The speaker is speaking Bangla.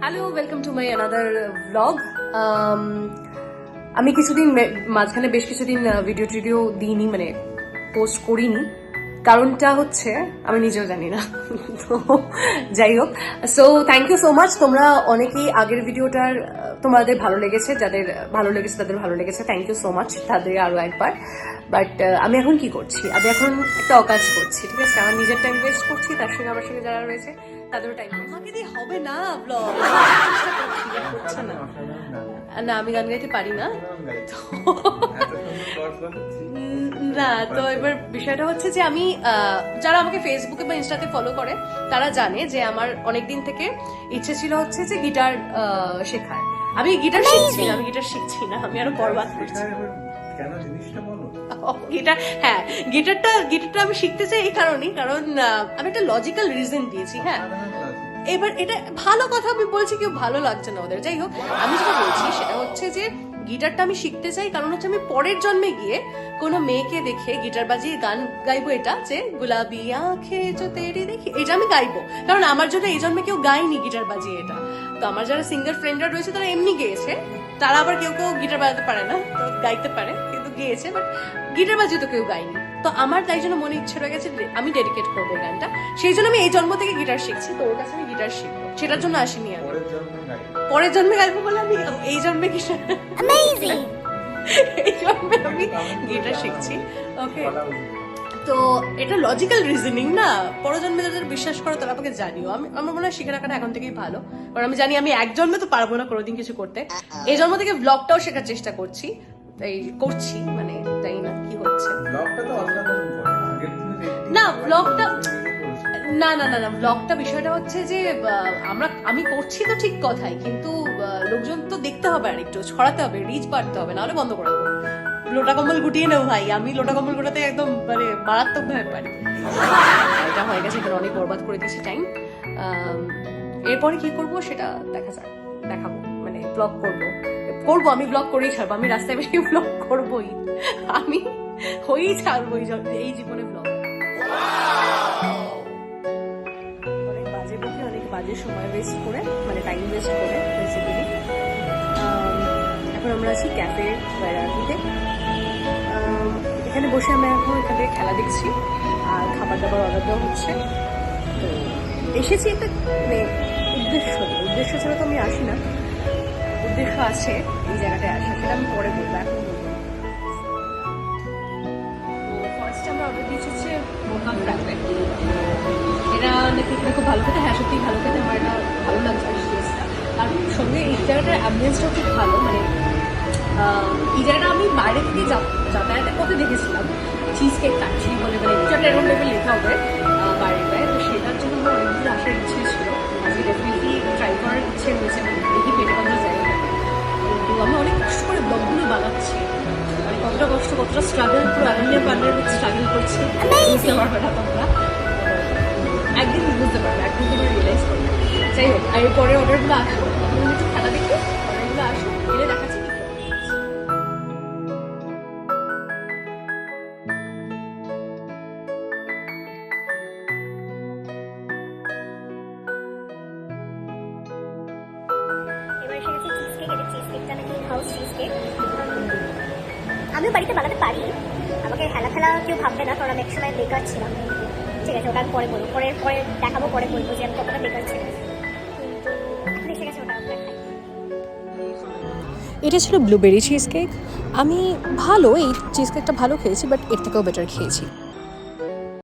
Hello, welcome to my another blog. আমি কিছুদিন মাঝখানে বেশ কিছুদিন ভিডিও টিডিও দিইনি, মানে পোস্ট করিনি। কারণটা হচ্ছে আমি নিজেও জানি না। তো যাই হোক, so thank you so much. তোমরা অনেকেই আগের ভিডিওটার তোমাদের ভালো লেগেছে, যাদের ভালো লেগেছে তাদের ভালো লেগেছে, থ্যাংক ইউ সো মাচ তাদের আরো একবার। বাট আমি এখন কি করছি, আমি এখন একটা অকাজ করছি, ঠিক আছে? আমার নিজের টাইম ওয়েস্ট করছি, তার সঙ্গে আমার সঙ্গে যারা রয়েছে তাদেরও টাইম। আমাকে দিয়ে হবে না ব্লগ, করছে না। না, আমি গান গাইতে পারি না। না, তো এবার বিষয়টা হচ্ছে যে আমি যারা আমাকে ফেসবুকে বা ইনস্টাতে ফলো করে তারা জানে যে আমার অনেকদিন থেকে ইচ্ছে ছিল হচ্ছে যে গিটার শেখার। আমি গিটার শিখছি না, আমি আরো বরবাদ করছি। গিটার, হ্যাঁ, গিটারটা আমি শিখতে চাই এই কারণেই, কারণ আমি একটা লজিক্যাল রিজন দিয়েছি। হ্যাঁ, এবার এটা ভালো কথা আমি বলছি, কেউ ভালো লাগছে না ওদের। যাই হোক, আমি যেটা বলছি সেটা হচ্ছে যে গিটারটা আমি শিখতে চাই কারণ হচ্ছে আমি পরের জন্মে গিয়ে কোনো মেয়েকে দেখে গিটার বাজিয়ে গান গাইবো, এটা যে গুলাবি আঁখে जो तेरी দেখি, এটা আমি গাইবো। কারণ আমার জন্য এই জন্মে কেউ গায়নি গিটার বাজিয়ে এটা। তো আমার যারা সিঙ্গার ফ্রেন্ডরা রয়েছে তারা এমনি গেয়েছে, তারা আবার কেউ গিটার বাজাতে পারে না, তো গাইতে পারে কিন্তু গেয়েছে, বাট গিটার বাজিয়ে তো কেউ গায়নি। তো আমার তাই জন্য মনে ইচ্ছে রয়ে গেছে আমি ডেডিকেট করবো এই গানটা, সেই জন্য আমি এই জন্ম থেকে গিটার শিখছি। তো ওর কাছে আমি গিটার শিখবো, সেটার জন্য আসিনি আমি। পরের জন্মে গাইবো বলে আমি এই জন্মে গিটার, এই জন্মে আমি গিটার শিখছি। ওকে, তো এটা লজিক্যাল রিজনিং না। পরজন্মে যাদের বিশ্বাস করো তারা আমাকে জানিও। আমার মনে হয় শিখে রাখাটা এখন থেকেই ভালো, কারণ আমি জানি আমি এক জন্মে তো পারবো না কোনোদিন কিছু করতে। এই জন্ম থেকে ব্লগটাও শেখার চেষ্টা করছি, তাই করছি, মানে জানি না কি হচ্ছে। না ব্লগটা না না না না ব্লগটা বিষয়টা হচ্ছে যে আমি করছি তো ঠিক কথাই, কিন্তু লোকজন তো দেখতে হবে, আর একটু ছড়াতে হবে, রিচ বাড়তে হবে, নাহলে বন্ধ করে দেবো। লোটা কম্বল গুটিয়ে নেবো ভাই, আমি লোটা কম্বল গোটাতে একদম মানে মারাত্মক ভাবে পারি। এটা হয়ে গেছে, এখানে অনেক বরবাদ করে দিয়েছি টাইম। এরপরে কি করবো সেটা দেখাবো, মানে ব্লগ করবো, আমি ব্লগ করেই ছাড়বো, আমি রাস্তায় বেরিয়ে ব্লগ করবোই, আমি হয়েই ছাড়বো এই জীবনে ব্লগ। অনেক বাজে সময় ওয়েস্ট করে, মানে টাইম ওয়েস্ট করে বেসিক্যালি। এখন আমরা আছি ক্যাফে ভ্যারাইটিতে। এখানে বসে আমরা এখন এখান থেকে খেলা দেখছি আর খাবার দাবার অর্ডার দেওয়া হচ্ছে। তো এসেছি একটা মানে উদ্দেশ্য ছাড়া তো আমি আসি না, উদ্দেশ্য আছে এই জায়গাটায় আসা, সেটা আমি পরে বলবো, এখন বলবো। তো ফার্স্ট আমরা অর্ডার দিয়েছি হচ্ছে মোকা ফ্রাপে। এটা নাকি খুব ভালো খেতে, হ্যাঁ সত্যিই ভালো খেতে, আমার এটা ভালো লাগছে টেস্টটা। তার সঙ্গে এই জায়গাটার অ্যাম্বিয়েন্সটাও খুব ভালো, মানে এই জায়গাটা আমি বাইরে থেকে যাতায়াতের পথে দেখেছিলাম চিজ কেক ফ্যাক্টরি বলে, মানে কিছু একটা এরকম লেভেল লেখা হবে বাইরেটায়। তো সেটার জন্য আমার অনেকদিন আসার ইচ্ছে ছিল, আজকে ডেফিনেটলি ট্রাই করার ইচ্ছে রয়েছে, দেখি পেটে কত জায়গা। কিন্তু আমি অনেক কষ্ট করে ব্লগগুলো বানাচ্ছি, মানে কতটা স্ট্রাগল, পুরো আনন্দের পান্ডের স্ট্রাগল করছি, বুঝতে পারবে না তোমরা, একদিন বুঝতে পারবে, একদিন তোমরা রিয়েলাইজ করবে। যাই হোক, আর পরে অর্ডারগুলো আসবো, তুমি একটু খেলা দেখো, অর্ডারগুলো আসো, এলে দেখাচ্ছি। আমিও বাড়িতে বানাতে পারি, আমাকে হেলা কেউ ভাববে না, কারণ আমি একসময় বেকার ছিলাম। ঠিক আছে, ওটা আমি পরে বলবো, পরে দেখাবো, পরে বলবো যে আমি কতটা বেকার ছিলাম, কিন্তু এসে গেছে ওটা আমরা খাই। এটা ছিল ব্লুবেরি চিজ কেক। আমি ভালো, এই চিজ কেকটা ভালো খেয়েছি, বাট এর থেকেও বেটার খেয়েছি।